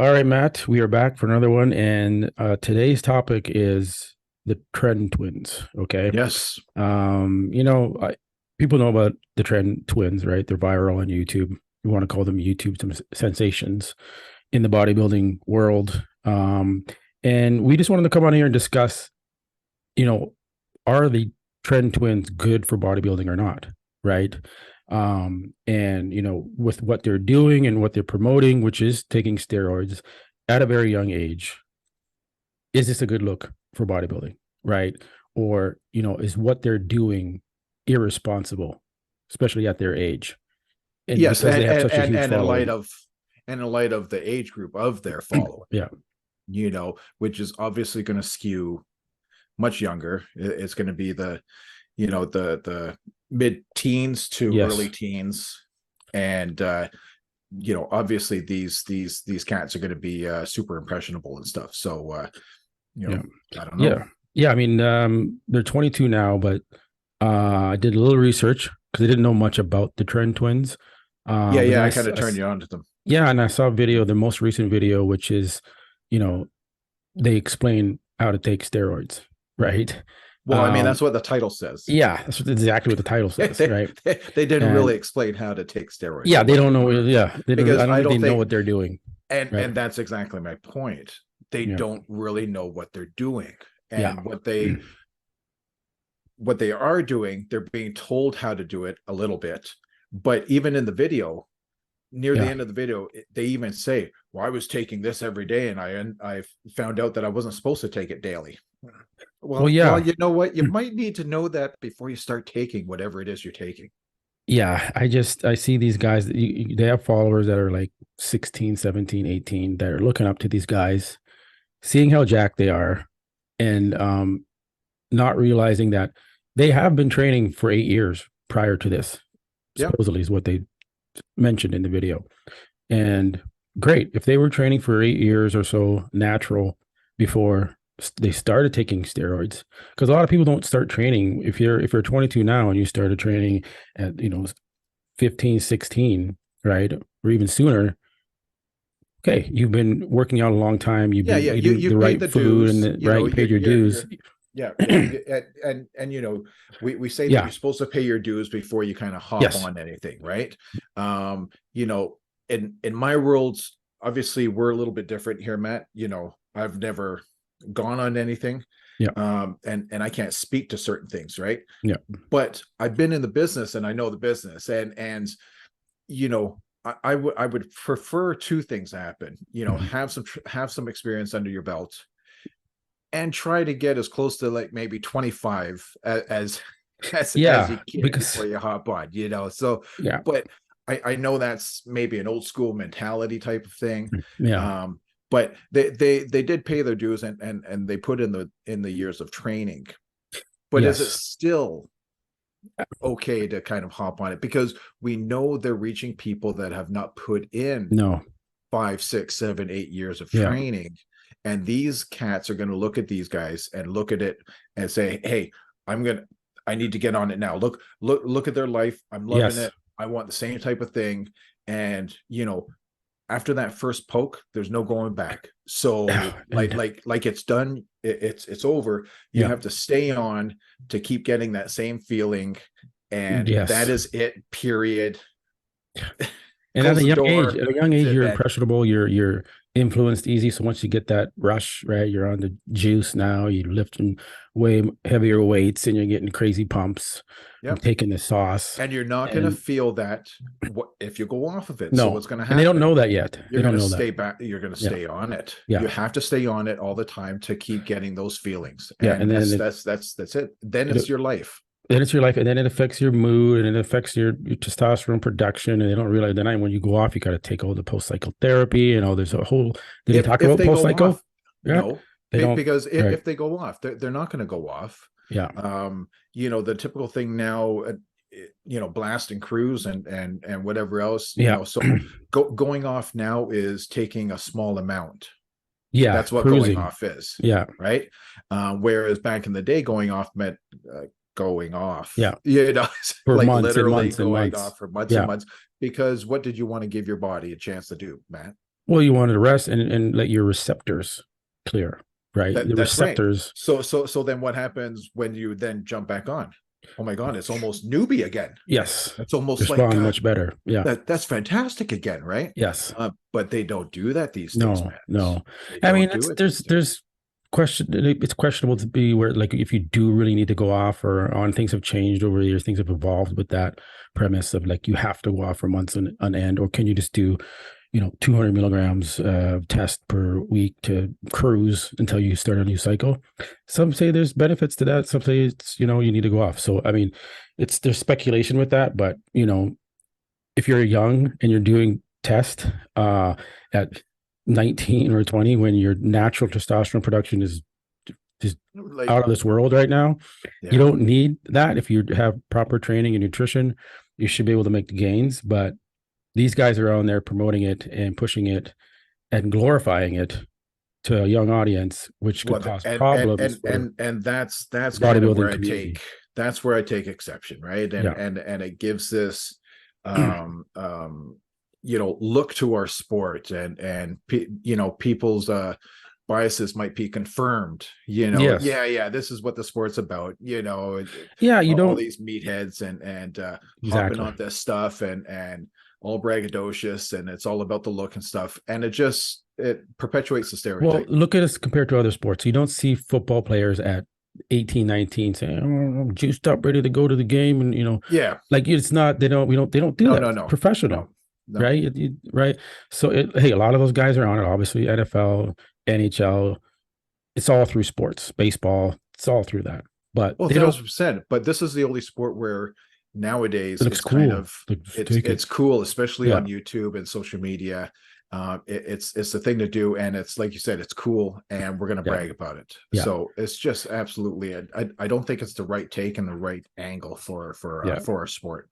All right, Matt, we are back for another one. And today's topic is the Tren Twins. Okay. Yes. People know about the Tren Twins, right? They're viral on YouTube. You want to call them YouTube sensations in the bodybuilding world. And we just wanted to come on here and discuss, you know, are the Tren Twins good for bodybuilding or not? Right. And with what they're doing and what they're promoting, which is taking steroids at a very young age, is this a good look for bodybuilding, right? Or is what they're doing irresponsible, especially at their age, and Yes, because they have such a huge and following? in light of the age group of their following, Yeah, which is obviously going to skew much younger. It's going to be the mid-teens to early yes, teens, and obviously these cats are going to be super impressionable and stuff. So yeah, I don't know. yeah, yeah. I mean, they're 22 now, but I did a little research because I didn't know much about the Trend Twins. Yeah, But then yeah, I kind of turned you on to them. yeah, and I saw a video, the most recent video, which is, you know, they explain how to take steroids, right? Well, I mean, Um, that's what the title says. yeah, that's exactly what the title says, they, right? they didn't really And explain how to take steroids yeah, or they what don't they know. were, Yeah, they don't. I because don't I think they don't know think, what they're doing, right? and that's exactly my point. They Yeah, don't really know what they're doing, yeah, and what they are doing, they're being told how to do it a little bit. But even in the video, near the yeah, end of the video, they even say, "Well, I was taking this every day, and I found out that I wasn't supposed to take it daily." well, Well, yeah, you know what? You might need to know that before you start taking whatever it is you're taking. yeah. I see these guys that they have followers that are like 16, 17, 18 that are looking up to these guys, seeing how jacked they are, and not realizing that they have been training for 8 years prior to this, Yeah. supposedly is what they mentioned in the video. And great, if they were training for 8 years or so natural before they started taking steroids, because a lot of people don't start training. If you're 22 now and you started training at 15, 16, right, or even sooner, okay, you've been working out a long time. You've Yeah, been yeah. eating You the paid right the food and dues. the right. You paid your dues. Yeah, and we say that Yeah. you're supposed to pay your dues before you kind of hop Yes. on anything, right? um you know in my worlds, obviously we're a little bit different here, Matt. I've never gone on anything, Yeah. and I can't speak to certain things, right? Yeah. But I've been in the business and I know the business, and you know I would prefer two things to happen. Mhm. Have some experience under your belt, and try to get as close to like maybe 25 as you Yeah. can Because before you hop on. So, yeah. but I know that's maybe an old school mentality type of thing. Yeah. But they did pay their dues, and they put in the years of training. But is it Yes. still okay to kind of hop on it, because we know they're reaching people that have not put in No. 5, 6, 7, 8 years of Yeah. training. And these cats are going to look at these guys and look at it and say, "Hey, I need to get on it now. Look at their life. I'm loving Yes. it. I want the same type of thing." And after that first poke, there's no going back. So like And like like it's done. It's over. You yeah. have to stay on to keep getting that same feeling, and that Yes. is it. Period. And Close the at door. a young That's age, it, you're man. impressionable. You're influenced easy. So once you get that rush, right, you're on the juice now. You're lifting way heavier weights, and you're getting crazy pumps from Yep. taking the sauce. And you're not going to And feel that if you go off of it. So no, what's going to and they don't happen? know that yet. They You're going don't to know that. stay back. You're going to Yeah. stay on it. Yeah. You have to stay on it all the time to keep getting those feelings. Yeah. And And then that's it. Then it it's your life. then it's your life, and then it affects your mood, and it affects your testosterone production. And they don't realize that when you go off, you got to take all the post cycle therapy. There's a whole. Did they talk If about they post go cycle? off, Yeah, no, they don't. because Right. if they go off, they're not going to go off. Yeah. The typical thing now, blast and cruise and whatever else, Yeah. so going off now is taking a small amount. Yeah. That's what going Cruising. off is, Yeah. right? Whereas back in the day, going off meant going off, Yeah. For like months and literally months and going months. off for months and Yeah. months. Because what did you want to give your body a chance to do, Matt? Well, you want to rest and let your receptors clear, right? The That's right. receptors. So then what happens when you then jump back on? Oh my God, it's almost newbie again. Yes. It's almost like Respond much better. Yeah. that's fantastic again, right? Yes. But they don't do that these days, No, man. no. They I mean, don't do it these days. there's question. It's questionable to be where, like, if you do really need to go off or on, things have changed over the years, things have evolved with that premise of like you have to go off for months on end, or can you just do, 200 milligrams test per week to cruise until you start a new cycle? Some say there's benefits to that. Some say it's, you need to go off. So I mean, there's speculation with that, but if you're young and you're doing test at 19 or 20 when your natural testosterone production is just Like, out of this world right now, you yeah. don't need that. If you have proper training and nutrition, you should be able to make the gains. But these guys are on there promoting it and pushing it and glorifying it to a young audience, which could Well, cause and problems for that's the kind of where bodybuilding I community. take exception, right? Yeah. And it gives this look to our sport, and people's biases might be confirmed. Yes. Yeah, this is what the sport's about. Yeah. You All don't. these meatheads and hopping Exactly. on this stuff and all braggadocious, and it's all about the look and stuff, and it perpetuates the Well, stereotype. look at us compared to other sports. You don't see football players at 18, 19 saying, "Oh, I'm juiced up, ready to go to the game." And, Yeah. like it's not, they don't do No, that. no, It's no, professional, no, no. right? Right. So, hey, a lot of those guys are on it, obviously, NFL, NHL. It's all through sports, baseball. It's all through that. But Well, they don't, 1,000%. But this is the only sport where it nowadays looks it's kind cool. of Take it. it's cool, especially Yeah. on YouTube and social media. It's the thing to do, and it's like you said, it's cool, and we're gonna Yeah. brag about it. Yeah. So it's just absolutely. I don't think it's the right take and the right angle Yeah. for our sport.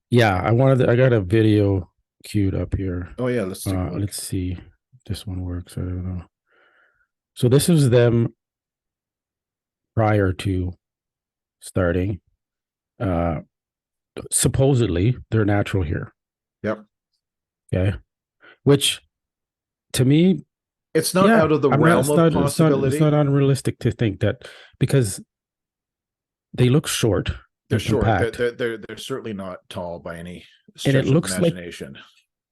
Yeah. I got a video queued up here. Oh yeah, let's take a look. Let's see if this one works. I don't know. So this is them prior to starting. Uh, Supposedly they're natural here. Yep. Okay. Which to me, It's not yeah, out of the I'm not, realm of it's possibility. not unrealistic to think that, because they look short, They're they're short. compact, They're certainly not tall by any and stretch of imagination.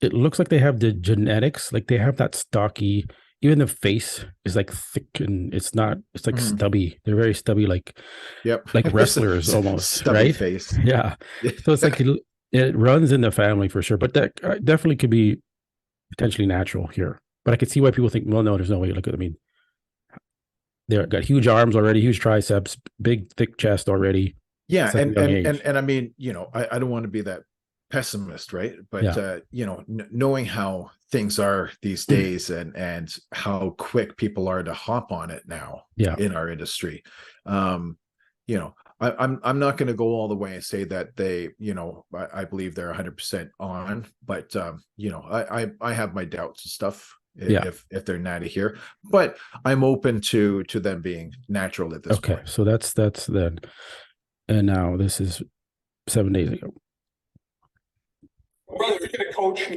it looks like they have the genetics, like they have that stocky, even the face is like thick and it's like Mhm. stubby. They're very stubby, Yep. like wrestlers almost, Stubby right? face. Yeah. So it's like it runs in the family for sure, but that definitely could be potentially natural here. But I could see why people think, well, no, there's no way. Look at, I mean, they've got huge arms already, huge triceps, big, thick chest already. Yeah, Such a young age. and I mean, I don't want to be that pessimist, right? But Yeah. knowing how things are these days, and how quick people are to hop on it now Yeah. in our industry, I'm not going to go all the way and say that they, I believe they're 100% on, but I have my doubts and stuff. Yeah. If they're natty here, but I'm open to them being natural at this Okay. point. So that's then. And now this is 7 days ago. Brother, you're gonna coach,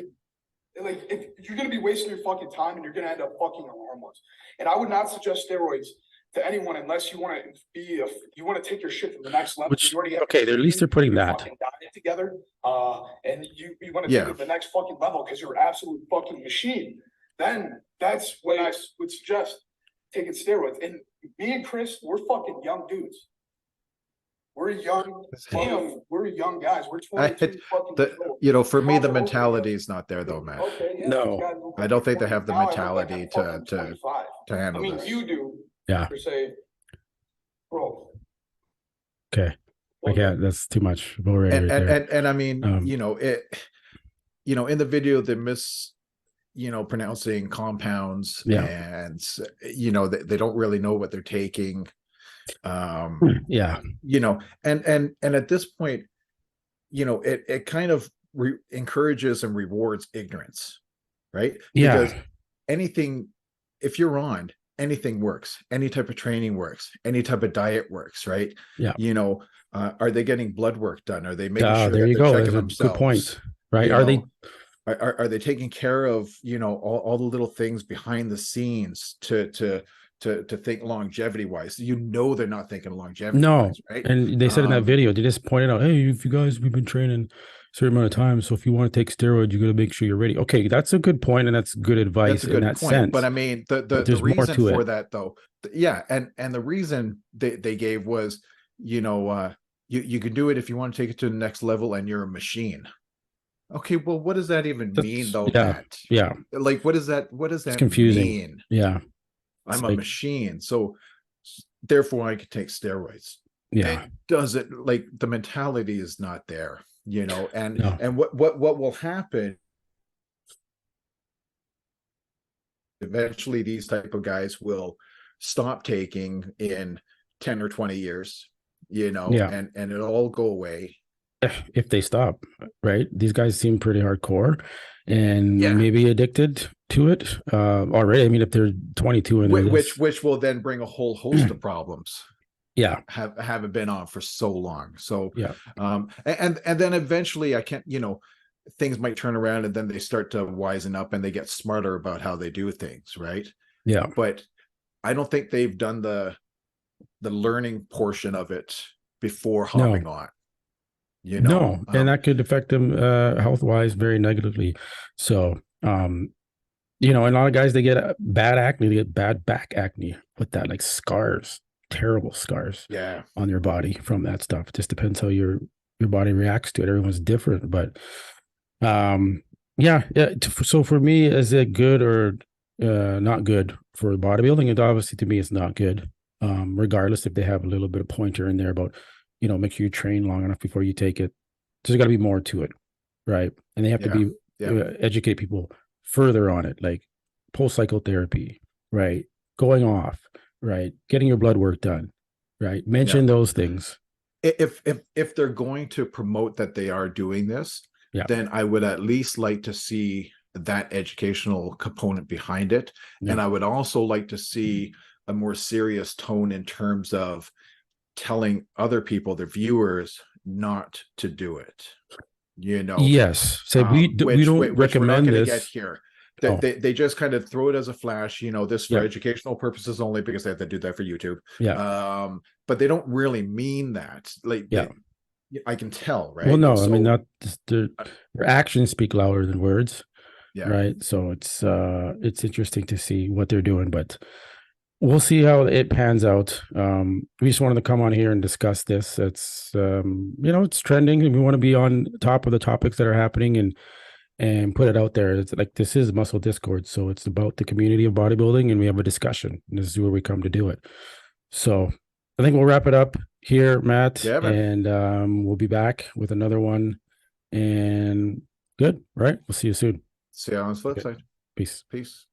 like, if you're gonna be wasting your fucking time and you're gonna end up fucking harmless. And I would not suggest steroids to anyone unless you want to you want to take your shit to the next level. Which, you already have okay, at least they're putting your that. fucking diet together, and you want to Yeah. take it to the next fucking level because you're an absolute fucking machine. Then that's when I would suggest taking steroids. And me and Chris, we're fucking young dudes. We're young, we're young guys. We're 22 fucking years old. For me, the mentality is not there though, man. Okay, yeah, No. I don't think they have the now I look like mentality I'm fucking to 25. handle I mean, this. you do. Yeah. Per se, bro. Okay. I can't. That's too much already. And right there. and I mean, Um, in the video, they pronouncing compounds, Yeah. and they don't really know what they're taking. Yeah. And at this point, it kind of encourages and rewards ignorance, right? Yeah. Because anything, if you're on, anything works. Any type of training works. Any type of diet works, right? Yeah. Are they getting blood work done? Are they making sure there that you they're go. checking That's a themselves? good point. Right. Are they Are they taking care of, you know, all the little things behind the scenes to think longevity wise? You know, they're not thinking longevity No. wise, right? And they said in that video, they just pointed out, hey, if you guys, we've been training a certain amount of time. So if you want to take steroids, you got to make sure you're ready. Okay, that's a good point, and that's good advice That's a good in that point. sense. But I mean, But the there's more reason to for it. that though, yeah, and the reason they gave was, you know, you can do it if you want to take it to the next level and you're a machine. Okay, well, what does that even mean though? Yeah, yeah. Like, what does that It's confusing. mean? Yeah. I'm a machine, so therefore I could take steroids. Yeah. It doesn't, like, the mentality is not there, you know, and No. and what will happen eventually, these type of guys will stop taking in 10 or 20 years, you know, Yeah. and it'll all go away. If they stop, right? These guys seem pretty Yeah. hardcore and maybe addicted to it already. I mean, if they're 22 and which will then bring a whole host of problems. Yeah. Haven't been on for so long. So yeah. And then eventually I can't, you know, things might turn around and then they start to wisen up and they get smarter about how they do things, right? Yeah. But I don't think they've done the learning portion of it before hopping on. You know, no, and that could affect them health wise very negatively. So, you know, and a lot of guys, they get bad acne, they get bad back acne with that, like scars, terrible scars, on your body from that stuff. It just depends how your body reacts to it. Everyone's different, but yeah. So for me, is it good or not good for bodybuilding? And obviously, to me, it's not good. Regardless if they have a little bit of pointer in there about, you know, make sure you train long enough before you take it. There's got to be more to it, right? And they have to be educate people further on it, like post-cycle therapy, right? Going off, right? Getting your blood work done, right? Mention those things. If they're going to promote that they are doing this, then I would at least like to see that educational component behind it. And I would also like to see a more serious tone in terms of telling other people, their viewers, not to do it. You know, yes. So we don't recommend this. Get here. They just kind of throw it as a flash, you know, this for educational purposes only, because they have to do that for YouTube. But they don't really mean that. Like, I can tell, right? Well, no, I mean, not their actions speak louder than words. Right. So it's interesting to see what they're doing, but we'll see how it pans out. We just wanted to come on here and discuss this. It's you know, it's trending, and we want to be on top of the topics that are happening and put it out there. It's like, this is Muscle Discord, so it's about the community of bodybuilding, and we have a discussion. And this is where we come to do it. So I think we'll wrap it up here, Matt. And we'll be back with another one. And good, right? We'll see you soon. See you on the flip side. Peace. Peace.